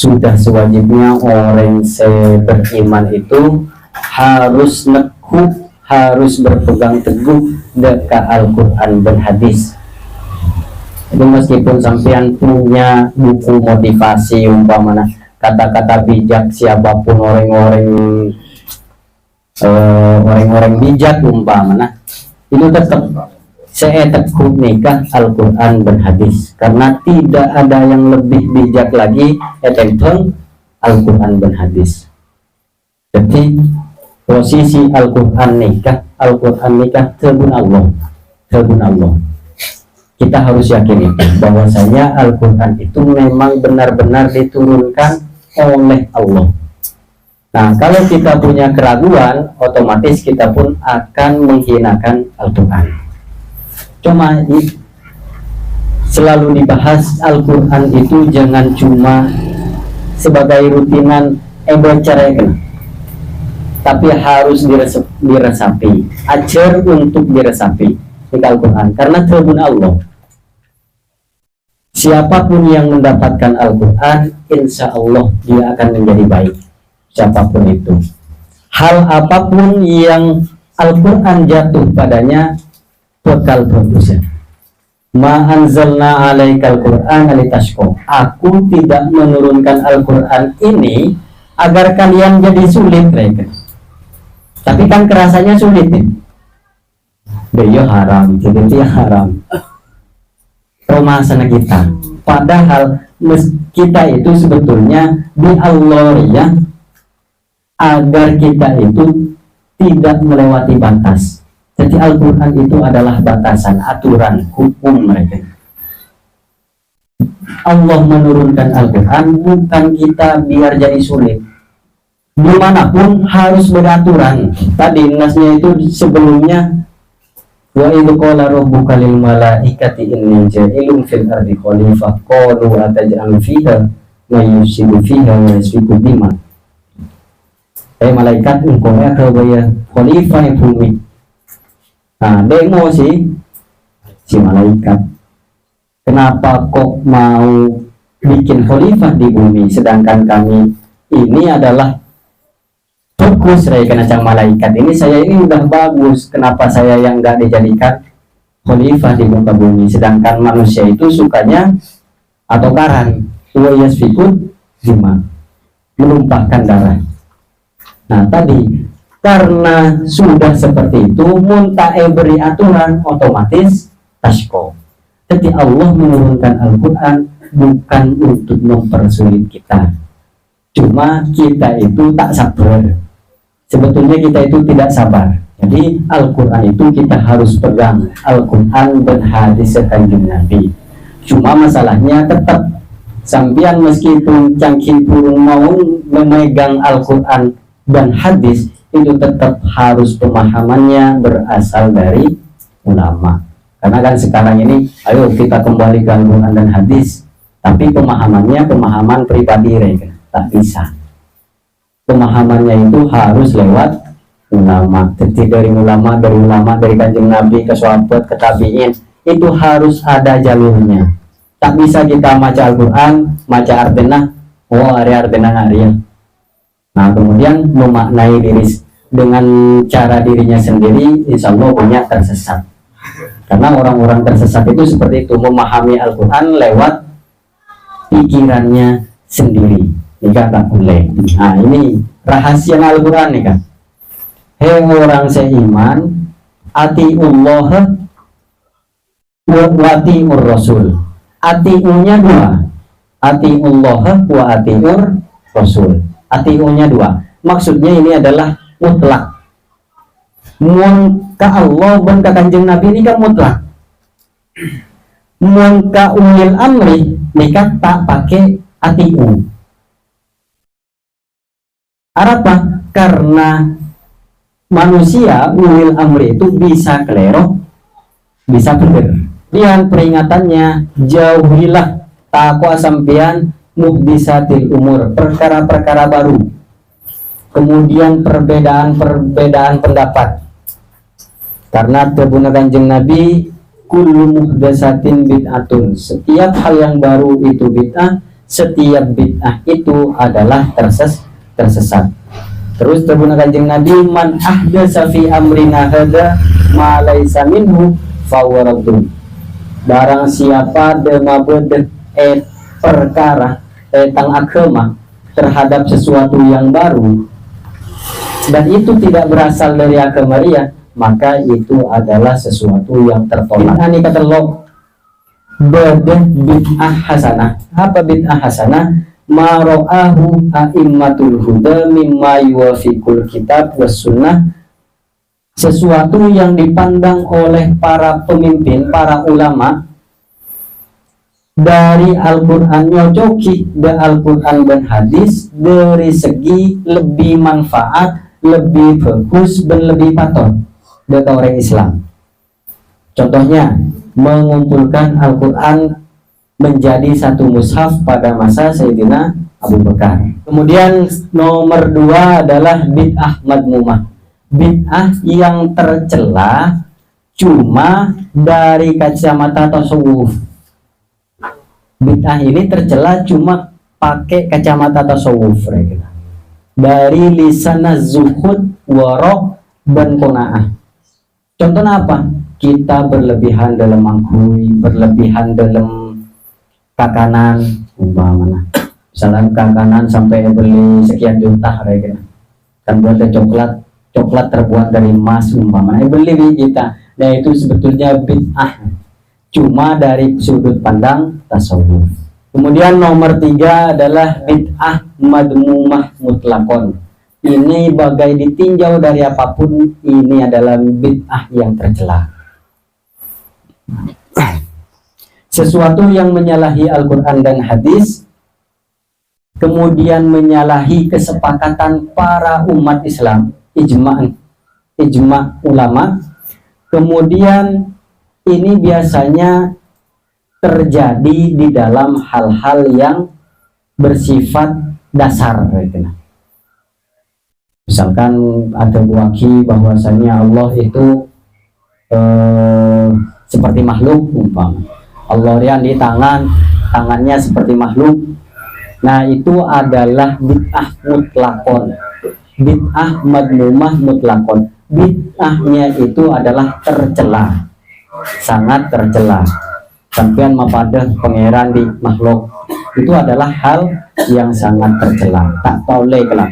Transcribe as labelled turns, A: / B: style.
A: sudah sewajibnya orang beriman itu harus nekuh, harus berpegang teguh dekat Al-Quran dan hadis. Jadi meskipun sampean punya buku motivasi umpamanya kata-kata bijak siapapun orang-orang bijak umpamanya, itu tetap saya teguh nikah Al-Quran dan hadis, karena tidak ada yang lebih bijak lagi tentang Al-Quran dan hadis. Jadi posisi Al-Quran nikah terbun Allah. Kita harus yakin itu bahwasanya Al-Quran itu memang benar-benar diturunkan oleh Allah. Nah, kalau kita punya keraguan, otomatis kita pun akan menghinakan Al-Quran. Cuma selalu dibahas Al-Quran itu jangan cuma sebagai rutinan baca, tapi harus diresapi, ajar untuk diresapi di Al-Quran, karena terbun Allah. Siapapun yang mendapatkan Al-Quran, insya Allah dia akan menjadi baik. Siapapun itu, hal apapun yang Al-Quran jatuh padanya bakal bagus. Ma anzalna alaikal Qur'an litashqa. Aku tidak menurunkan Al-Quran ini agar kalian jadi sulit, mereka. Tapi kan kerasanya sulit nih. Dia haram, jadi dia haram. Permasalahan kita. Padahal kita itu sebetulnya di Allah ya, agar kita itu tidak melewati batas. Jadi Al-Quran itu adalah batasan, aturan, hukum mereka. Allah menurunkan Al-Quran bukan kita biar jadi sulit. Dimanapun harus beraturan. Tadi nasnya itu sebelumnya, wa idh qala rabbuka lil malaikati inni ja'ilun fil ardi khalifah qalu ataj'alu fiha wa yusibu fiha wa yasfiku dima. Malaikat engkau ya kebaya khalifah di bumi. Nah, demo si malaikat, kenapa kok mau bikin khalifah di bumi, sedangkan kami ini adalah bagus, karena malaikat ini saya ini udah bagus, kenapa saya yang nggak dijadikan khalifah di muka bumi, sedangkan manusia itu sukanya atau karan, yasfikun dima, menumpahkan darah. Nah tadi karena sudah seperti itu, muntae beri aturan, otomatis tashko. Jadi Allah menurunkan Al-Quran bukan untuk mempersulit kita, cuma kita itu tak sabar. Sebetulnya kita itu tidak sabar. Jadi Al-Quran itu kita harus pegang, Al-Quran dan hadis kanjeng Nabi. Cuma masalahnya tetap sambian meskipun cangking burung mau memegang Al-Quran dan hadis, itu tetap harus pemahamannya berasal dari ulama. Karena kan sekarang ini, ayo kita kembali ke Al-Quran dan hadis, tapi pemahamannya pemahaman pribadi, tak bisa. Pemahamannya itu harus lewat ulama. Jadi dari ulama, dari kanjeng Nabi ke sahabat, ke tabi'in, itu harus ada jalurnya. Tak bisa kita baca Al-Quran, baca artinya, oh artinya ngaria. Nah kemudian memaknai diri dengan cara dirinya sendiri, insya Allah banyak tersesat. Karena orang-orang tersesat itu seperti itu, memahami Al-Quran lewat pikirannya sendiri. Nikah tak boleh. Nah ini rahasia Al-Quran nih kan. Hei orang seiman, atiullah wa atiur rasul. Atiunya dua, atiullah wa atiur rasul. Atiunya dua. Maksudnya ini adalah mutlak. Mun ka Allah dan ka kanjeng Nabi ini kan mutlak. Mun ka ulil amri nikah tak pakai atiu. Apa? Karena manusia ulil amri itu bisa keliru, bisa benar. Lihat peringatannya, jauhilah takwa sampean muhdisatil umur, perkara-perkara baru. Kemudian perbedaan pendapat. Karena terbuna kanjeng Nabi, kullu muhdasatin bid'atun. Setiap hal yang baru itu bid'ah, setiap bid'ah itu adalah tersesat. Terus terbunyi kanjeng Nabi, man ahdatsa fi amrina hadza ma laisa minhu fahuwa raddun. Barang siapa demabeudeut perkara tentang agama terhadap sesuatu yang baru dan itu tidak berasal dari agama dia, maka itu adalah sesuatu yang tertolak. Ini kata lo bid'ah hasanah. Apa bid'ah hasanah? Ma ra'ahu a'immatul huda mimma yuwafiqul kitab was sunnah, sesuatu yang dipandang oleh para pemimpin, para ulama dari Al-Quran, nyocoki dari Al-Quran dan hadis dari segi lebih manfaat, lebih bagus, dan lebih patut dari orang Islam. Contohnya mengumpulkan Al-Quran menjadi satu mushaf pada masa Sayyidina Abu Bakar. Kemudian nomor 2 adalah bid'ah madmumah, bid'ah yang tercela cuma dari kacamata tasawuf. Bid'ah ini tercela cuma pakai kacamata tasawuf, dari lisan zuhud, warok, dan qanaah. Contohnya apa? Kita berlebihan dalam mangkui, berlebihan dalam kakanan, umpamanya. Misalnya kakanan sampai beli sekian juta, kan buat coklat terbuat dari emas, umpamanya beli kita. Nah itu sebetulnya bid'ah, cuma dari sudut pandang tasawuf. Kemudian nomor 3 adalah bid'ah madmumah mutlakon. Ini bagai ditinjau dari apapun, ini adalah bid'ah yang tercela. Sesuatu yang menyalahi Al-Quran dan hadis, kemudian menyalahi kesepakatan para umat Islam, ijma ulama, kemudian ini biasanya terjadi di dalam hal-hal yang bersifat dasar. Misalkan ada buaki bahwasanya Allah itu seperti makhluk, Allah yang di tangannya seperti makhluk. Nah itu adalah bid'ah mutlakon, bid'ah madmumah mutlakon. Bid'ahnya itu adalah tercela, sangat tercela. Sampean mapadah pangeran di makhluk, itu adalah hal yang sangat tercela, tak boleh kelak.